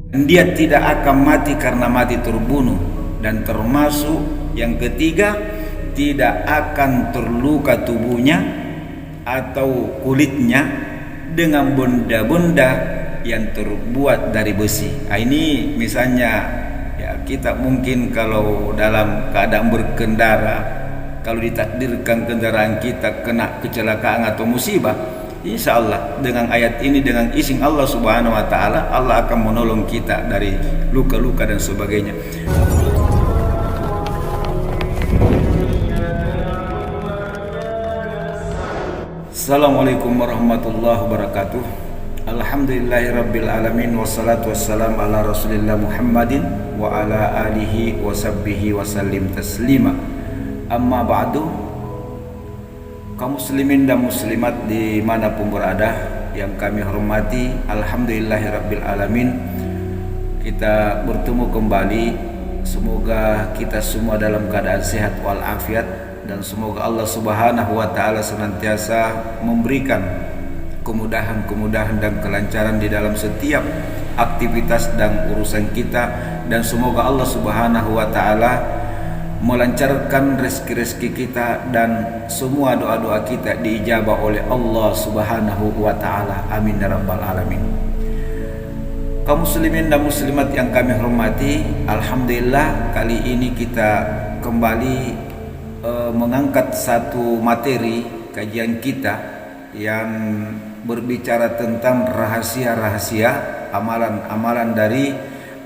Dia tidak akan mati karena mati terbunuh. Dan termasuk yang ketiga, tidak akan terluka tubuhnya atau kulitnya dengan benda-benda yang terbuat dari besi. Ini misalnya ya, kita mungkin kalau dalam keadaan berkendara, kalau ditakdirkan kendaraan kita kena kecelakaan atau musibah, insya Allah dengan ayat ini, dengan izin Allah Subhanahu wa Ta'ala, Allah akan menolong kita dari luka-luka dan sebagainya. Assalamualaikum warahmatullahi wabarakatuh. Alhamdulillahirabbil alamin, wassalatu wassalamu ala Rasulillah Muhammadin wa ala alihi wa sahbihi wa sallim taslima. Amma ba'du. Kaum muslimin dan muslimat dimanapun berada yang kami hormati, alhamdulillahirabbil alamin, kita bertemu kembali. Semoga kita semua dalam keadaan sehat walafiat, dan semoga Allah Subhanahu wa Ta'ala senantiasa memberikan kemudahan dan kelancaran di dalam setiap aktivitas dan urusan kita, dan semoga Allah Subhanahu wa Ta'ala melancarkan rezeki-rezeki kita, dan semua doa-doa kita diijabah oleh Allah Subhanahu wa Ta'ala. Amin ya rabbal alamin. Kaum muslimin dan muslimat yang kami hormati, alhamdulillah kali ini kita kembali mengangkat satu materi kajian kita yang berbicara tentang rahasia-rahasia amalan-amalan dari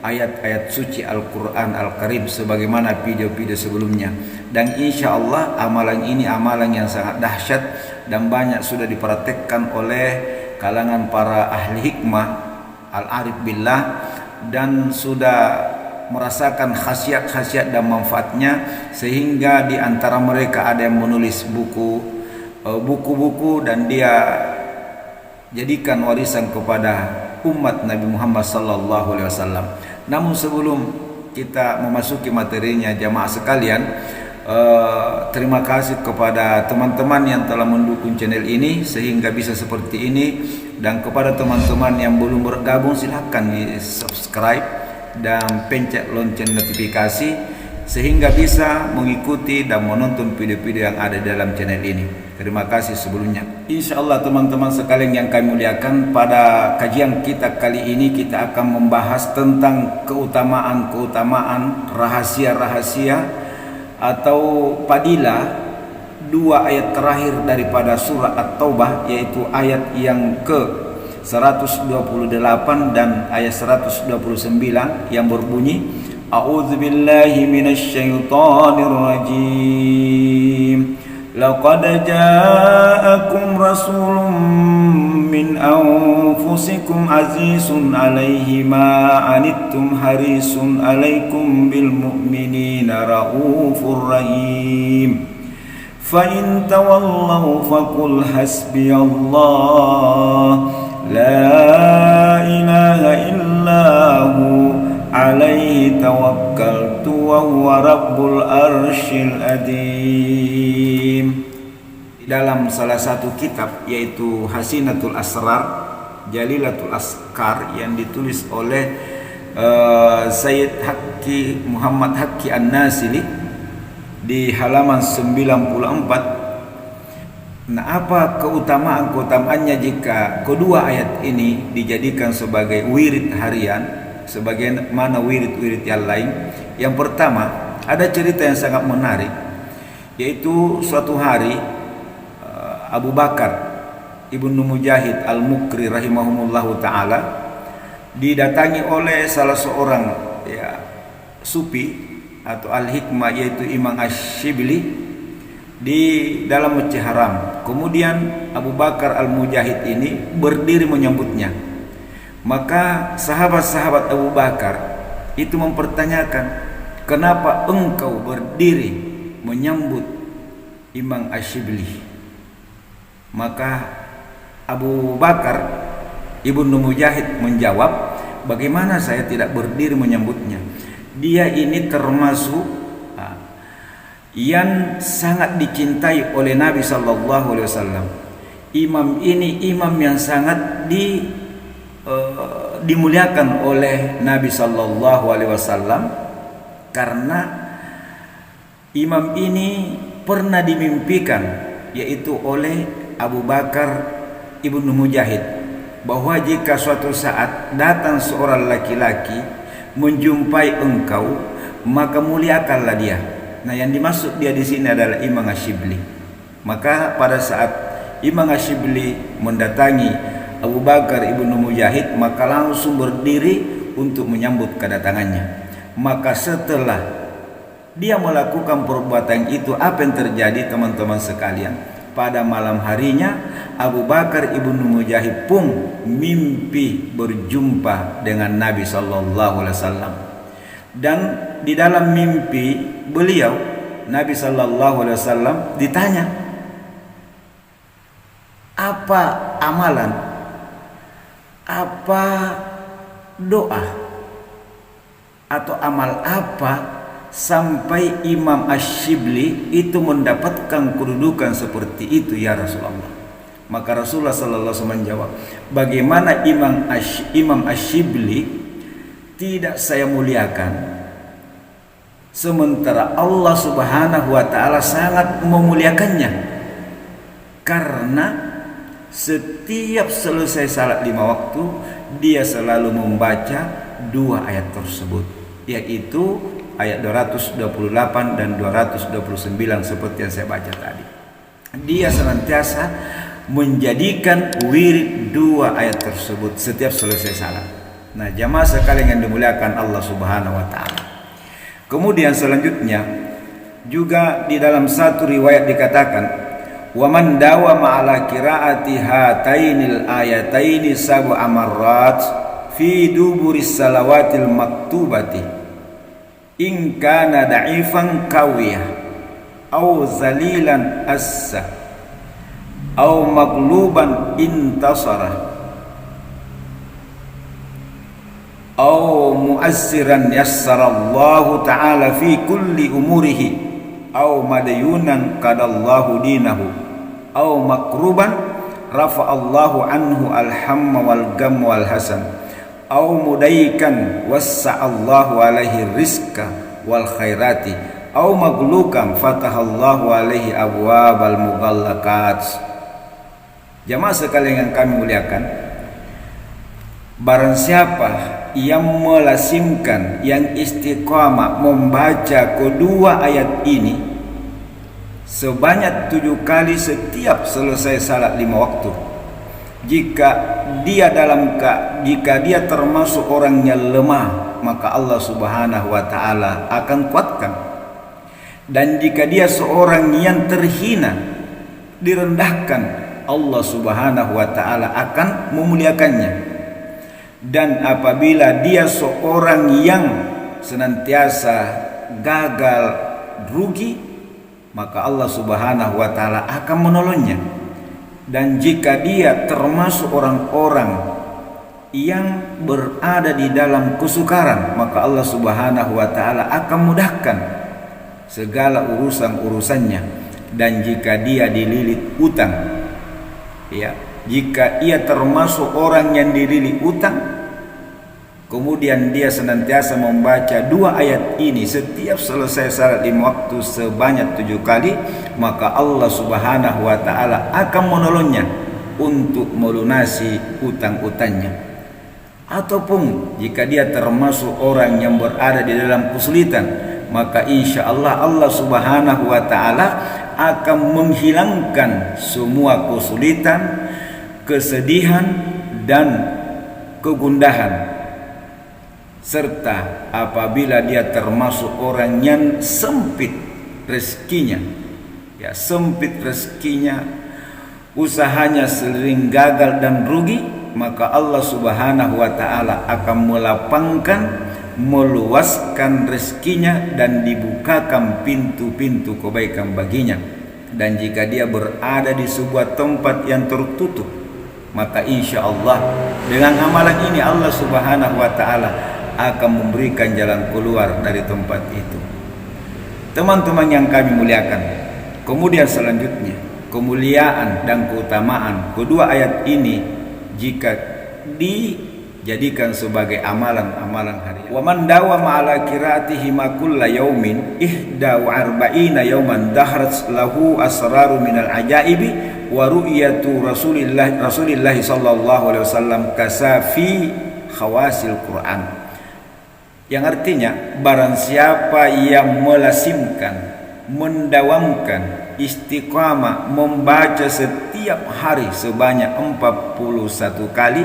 ayat-ayat suci Al-Quran Al-Karim, sebagaimana video-video sebelumnya. Dan insya Allah amalan ini amalan yang sangat dahsyat dan banyak sudah dipraktekkan oleh kalangan para ahli hikmah al-arif billah, dan sudah merasakan khasiat-khasiat dan manfaatnya, sehingga di antara mereka ada yang menulis buku-buku dan dia jadikan warisan kepada umat Nabi Muhammad sallallahu alaihi wasallam. Namun sebelum kita memasuki materinya, jamaah sekalian, terima kasih kepada teman-teman yang telah mendukung channel ini sehingga bisa seperti ini, dan kepada teman-teman yang belum bergabung silahkan di subscribe dan pencet lonceng notifikasi sehingga bisa mengikuti dan menonton video-video yang ada dalam channel ini. Terima kasih sebelumnya. Insya Allah teman-teman sekalian yang kami muliakan, pada kajian kita kali ini kita akan membahas tentang keutamaan rahasia-rahasia atau padilah dua ayat terakhir daripada surah At-Taubah, yaitu ayat yang ke 128 dan ayat 129 yang berbunyi, A'udzubillahi minasyaitonir rajim. Laqad ja'akum rasulun min anfusikum azizun 'alaihi ma 'anittum harisun 'alaikum bil mu'minina raufur rahim. Fa in tawallaw faqul hasbiyallah la ilaha illahu alaihi tawakkaltu wa huwa rabbul arsyil adim. Dalam salah satu kitab, yaitu Hasinatul Asrar Jalilatul Askar, yang ditulis oleh Sayyid Haqqi Muhammad Haqqi An-Nasili di halaman 94. Nah, apa keutamaan-keutamaannya jika kedua ayat ini dijadikan sebagai wirid harian, sebagaimana wirid-wirid yang lain? Yang pertama, ada cerita yang sangat menarik, yaitu suatu hari Abu Bakar Ibnu Mujahid Al-Mukri rahimahumullahu ta'ala didatangi oleh salah seorang sufi atau al-hikmah, yaitu Imam Ash-Shibli, di dalam Masjid Haram. Kemudian Abu Bakar Al-Mujahid ini berdiri menyambutnya. Maka sahabat-sahabat Abu Bakar itu mempertanyakan, kenapa engkau berdiri menyambut Imam Ash-Shibli? Maka Abu Bakar Ibnu Mujahid menjawab, bagaimana saya tidak berdiri menyambutnya? Dia ini termasuk yang sangat dicintai oleh Nabi sallallahu alaihi wasallam. Imam ini imam yang sangat dimuliakan oleh Nabi Sallallahu Alaihi Wasallam karena imam ini pernah dimimpikan, yaitu oleh Abu Bakar ibnu Mujahid, bahwa jika suatu saat datang seorang laki-laki menjumpai engkau, maka muliakanlah dia. Nah, yang dimaksud dia di sini adalah Imam Asyibli. Maka pada saat Imam Asyibli mendatangi Abu Bakar ibnu Mujahid, maka langsung berdiri untuk menyambut kedatangannya. Maka setelah dia melakukan perbuatan itu, apa yang terjadi teman-teman sekalian? Pada malam harinya Abu Bakar ibnu Mujahid pun mimpi berjumpa dengan Nabi Sallallahu Alaihi Wasallam. Dan di dalam mimpi beliau, Nabi Sallallahu Alaihi Wasallam ditanya, apa amalan, apa doa, atau amal apa sampai Imam Asyibli itu mendapatkan kedudukan seperti itu ya Rasulullah? Maka Rasulullah sallallahu alaihi wasallam menjawab, bagaimana Imam Asyibli tidak saya muliakan, sementara Allah Subhanahu wa taala sangat memuliakannya. Karena setiap selesai salat 5 waktu, dia selalu membaca 2 ayat tersebut, yaitu ayat 228 dan 229 seperti yang saya baca tadi. Dia senantiasa menjadikan wirid 2 ayat tersebut setiap selesai salat. Nah, jamaah sekalian yang dimuliakan Allah Subhanahu wa taala. Kemudian selanjutnya juga di dalam satu riwayat dikatakan, wa man dawama ala qiraati hatainil ayataini sab'a marrat fi duburis salawatil maktubati in kana da'ifan qawiyah aw zalilan assa aw magluban intasara aw mu'assiran yassarallahu ta'ala fi kulli umurihi aw madyunan qadallahu dinahu aw makruban rafa'allahu anhu alhamma wal gam wal hasan aw mudaikan wassa'allahu alaihi rizqa wal khairati aw maglukan fatahallahu alaihi abwabal mughallaqat. Jamaah sekalian yang kami muliakan, barang siapa yang melasimkan, yang istiqamah membaca kedua ayat ini sebanyak 7 kali setiap selesai salat 5 waktu, jika dia termasuk orang yang lemah, maka Allah Subhanahu wa taala akan kuatkan. Dan jika dia seorang yang terhina, direndahkan, Allah Subhanahu wa taala akan memuliakannya. Dan apabila dia seorang yang senantiasa gagal, rugi, maka Allah Subhanahu wa taala akan menolongnya. Dan jika dia termasuk orang-orang yang berada di dalam kesukaran, maka Allah Subhanahu wa taala akan mudahkan segala urusan-urusannya. Dan jika dia dililit utang, ya, jika ia termasuk orang yang dililit utang, kemudian dia senantiasa membaca 2 ayat ini setiap selesai salat 5 waktu sebanyak 7 kali, maka Allah Subhanahu wa taala akan menolongnya untuk melunasi utang-utangnya. Ataupun jika dia termasuk orang yang berada di dalam kesulitan, maka insya Allah Allah Subhanahu wa taala akan menghilangkan semua kesulitan, kesedihan dan kegundahan. Serta apabila dia termasuk orang yang sempit rezekinya, ya, sempit rezekinya, usahanya sering gagal dan rugi, maka Allah Subhanahu wa taala akan melapangkan, meluaskan rezekinya dan dibukakan pintu-pintu kebaikan baginya. Dan jika dia berada di sebuah tempat yang tertutup, maka insya Allah dengan amalan ini Allah Subhanahu wa taala akan memberikan jalan keluar dari tempat itu. Teman-teman yang kami muliakan, kemudian selanjutnya kemuliaan dan keutamaan kedua ayat ini jika jadikan sebagai amalan-amalan harian. Wa man dawama ala qiraatihi ma kulla yaumin ihda wa arba'ina yauman dahrat lahu asraru minal ajaibi wa ru'yatu Rasulillah sallallahu alaihi wasallam kasafi khawasil Quran. Yang artinya barang siapa yang melasimkan, mendawamkan istiqamah membaca setiap hari sebanyak 41 kali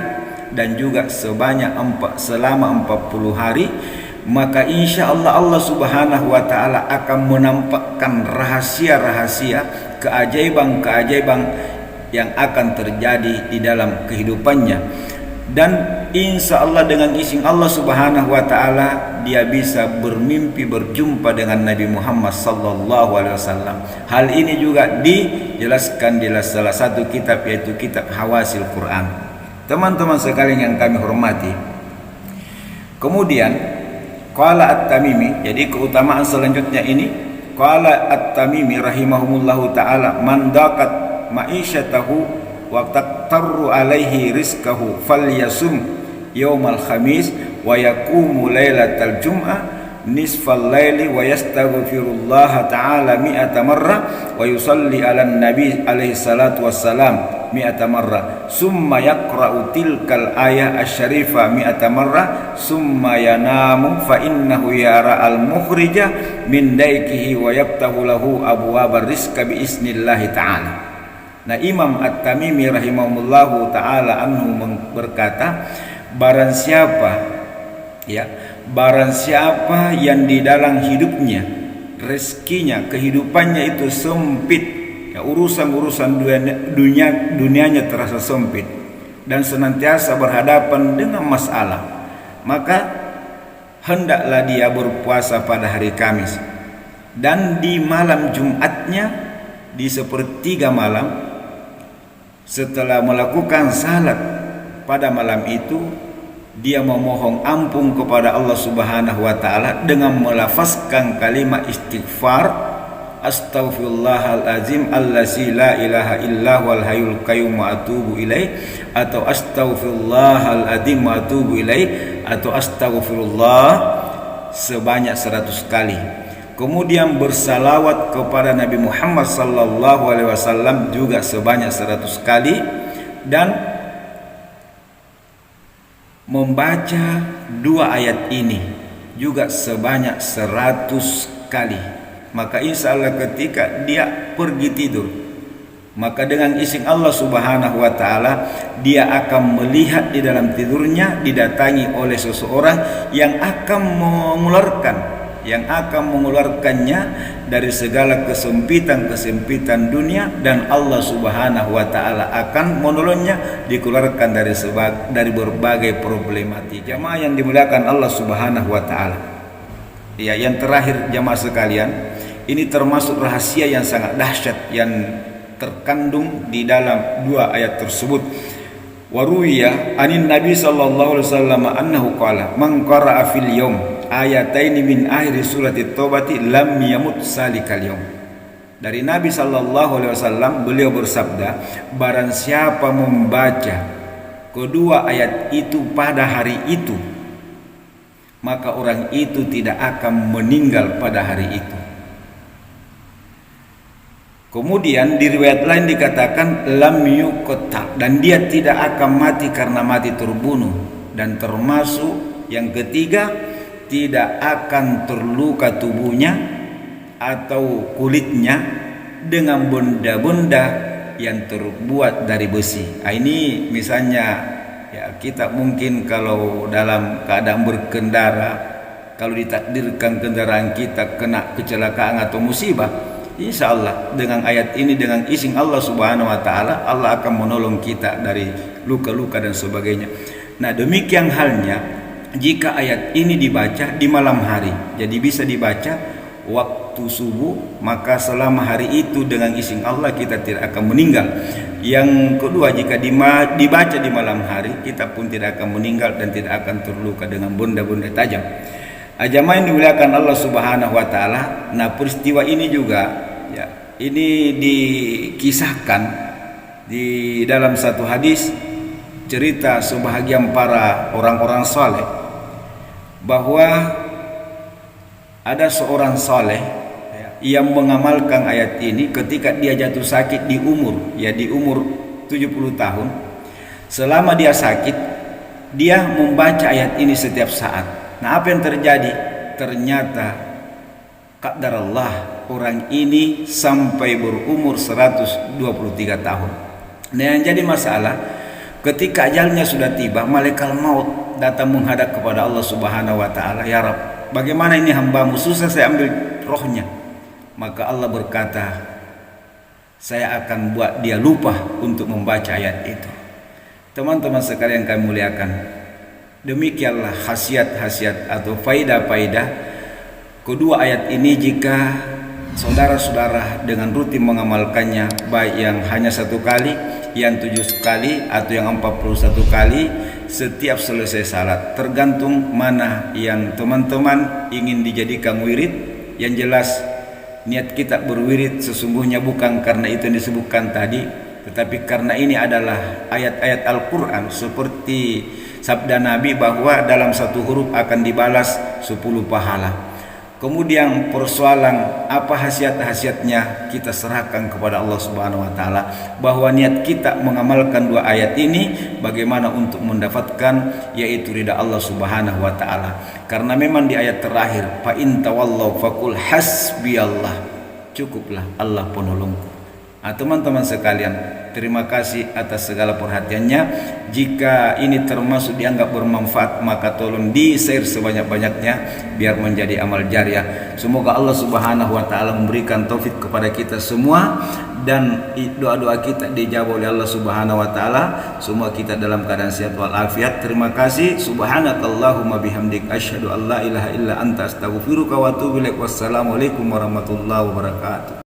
dan juga selama 40 hari, maka insya Allah Allah Subhanahu wa Ta'ala akan menampakkan rahasia-rahasia, keajaiban-keajaiban yang akan terjadi di dalam kehidupannya. Dan insya Allah dengan izin Allah Subhanahu wa Ta'ala dia bisa bermimpi berjumpa dengan Nabi Muhammad sallallahu alaihi wasallam. Hal ini juga dijelaskan di salah satu kitab, yaitu kitab Hawasil Quran. Teman-teman sekalian yang kami hormati, kemudian qala At-Tamimi, jadi keutamaan selanjutnya ini, qala At-Tamimi rahimahumullahu ta'ala, man daqat ma'isyatahu wa taqtarru alaihi rizqahu falyasum yaumal khamis wa yaqumu lailatal jum'ah nisfal laili wa yastaghfirullah ta'ala mi'ata marrah wa yusalli ala nabi alaihi salatu wassalam mi'ata marrah summa yaqra'u tilkal ayah asy-syarifah mi'ata marrah summa yanamu fa innahu yara al-mukhrija min daikihi wa yaftahu lahu abwabar rizqa bi isnillahi ta'ala. Nah, Imam At-Tamimi rahimahullahu ta'ala anhu berkata, barang siapa yang di dalam hidupnya, rezekinya, kehidupannya itu sempit, ya, urusan-urusan dunianya terasa sempit dan senantiasa berhadapan dengan masalah, maka hendaklah dia berpuasa pada hari Kamis dan di malam Jumatnya di sepertiga malam. Setelah melakukan salat pada malam itu, dia memohon ampun kepada Allah Subhanahu wa Ta'ala dengan melafazkan kalimat istighfar, astaghfirullahalazim allazi la ilaha illa huwal hayyul qayyum wa atubu ilaih, atau astaghfirullahalazim wa atubu ilaih, atau astaghfirullah sebanyak 100 kali. Kemudian bersalawat kepada Nabi Muhammad sallallahu alaihi wasallam juga sebanyak 100 kali, dan membaca 2 ayat ini juga sebanyak 100 kali. Maka insya Allah ketika dia pergi tidur, maka dengan izin Allah Subhanahu wa Ta'ala dia akan melihat di dalam tidurnya didatangi oleh seseorang yang akan mengeluarkannya dari segala kesempitan dunia, dan Allah Subhanahu wa Ta'ala akan menolongnya dikeluarkan dari berbagai problematika. Jamaah yang dimuliakan Allah Subhanahu wa Ta'ala, ya, yang terakhir jamaah sekalian, ini termasuk rahasia yang sangat dahsyat yang terkandung di dalam 2 ayat tersebut. Waruya anin Nabi sallallahu alaihi wasallam annahu qala man qara'a fil yawm ayataini min akhir surati Taubati lam yamut salikal yaum. Dari Nabi sallallahu alaihi wasallam, beliau bersabda, barang siapa membaca kedua ayat itu pada hari itu, maka orang itu tidak akan meninggal pada hari itu. Kemudian di riwayat lain dikatakan lam yuqta, dan dia tidak akan mati karena mati terbunuh, dan termasuk yang ketiga, tidak akan terluka tubuhnya atau kulitnya dengan benda-benda yang terbuat dari besi. Nah, ini misalnya, ya, kita mungkin kalau dalam keadaan berkendara, kalau ditakdirkan kendaraan kita kena kecelakaan atau musibah, insya Allah dengan ayat ini, dengan izin Allah Subhanahu wa Ta'ala, Allah akan menolong kita dari luka-luka dan sebagainya. Nah, demikian halnya jika ayat ini dibaca di malam hari, jadi bisa dibaca waktu subuh, maka selama hari itu dengan izin Allah kita tidak akan meninggal. Yang kedua, jika dibaca di malam hari, kita pun tidak akan meninggal dan tidak akan terluka dengan benda-benda tajam. Jamaah yang dimuliakan Allah Subhanahu wa Ta'ala, nah peristiwa ini juga, ya, ini dikisahkan di dalam satu hadis cerita sebahagian para orang-orang saleh bahwa ada seorang saleh yang mengamalkan ayat ini ketika dia jatuh sakit di umur 70 tahun. Selama dia sakit, dia membaca ayat ini setiap saat. Nah, apa yang terjadi? Ternyata qadarullah, orang ini sampai berumur 123 tahun. Nah, yang jadi masalah ketika ajalnya sudah tiba, malaikat maut datang menghadap kepada Allah Subhanahu wa taala, "Ya Rabb, bagaimana ini hambamu, susah saya ambil rohnya." Maka Allah berkata, "Saya akan buat dia lupa untuk membaca ayat itu." Teman-teman sekalian kami muliakan, demikianlah khasiat-khasiat atau faidah-faidah kedua ayat ini jika saudara-saudara dengan rutin mengamalkannya, baik yang hanya 1 kali, yang 7 kali, atau yang 41 kali setiap selesai salat, tergantung mana yang teman-teman ingin dijadikan wirid. Yang jelas niat kita berwirid sesungguhnya bukan karena itu yang disebutkan tadi, tetapi karena ini adalah ayat-ayat Al-Quran, seperti sabda Nabi bahwa dalam 1 huruf akan dibalas 10 pahala. Kemudian persoalan apa khasiat-khasiatnya kita serahkan kepada Allah Subhanahu wa taala, bahwa niat kita mengamalkan 2 ayat ini bagaimana untuk mendapatkan yaitu ridha Allah Subhanahu wa taala. Karena memang di ayat terakhir, fa in tawallaw faqul hasbiyallah, cukuplah Allah penolongku. Teman-teman sekalian, terima kasih atas segala perhatiannya. Jika ini termasuk dianggap bermanfaat, maka tolong di-share sebanyak-banyaknya biar menjadi amal jariah. Semoga Allah Subhanahu wa taala memberikan taufik kepada kita semua dan doa-doa kita dijawab oleh Allah Subhanahu wa taala. Semua kita dalam keadaan sehat walafiat. Terima kasih. Subhanakallahumma bihamdik asyhadu an la ilaha illa anta astaghfiruka wa atubu ilaik. Wassalamualaikum warahmatullahi wabarakatuh.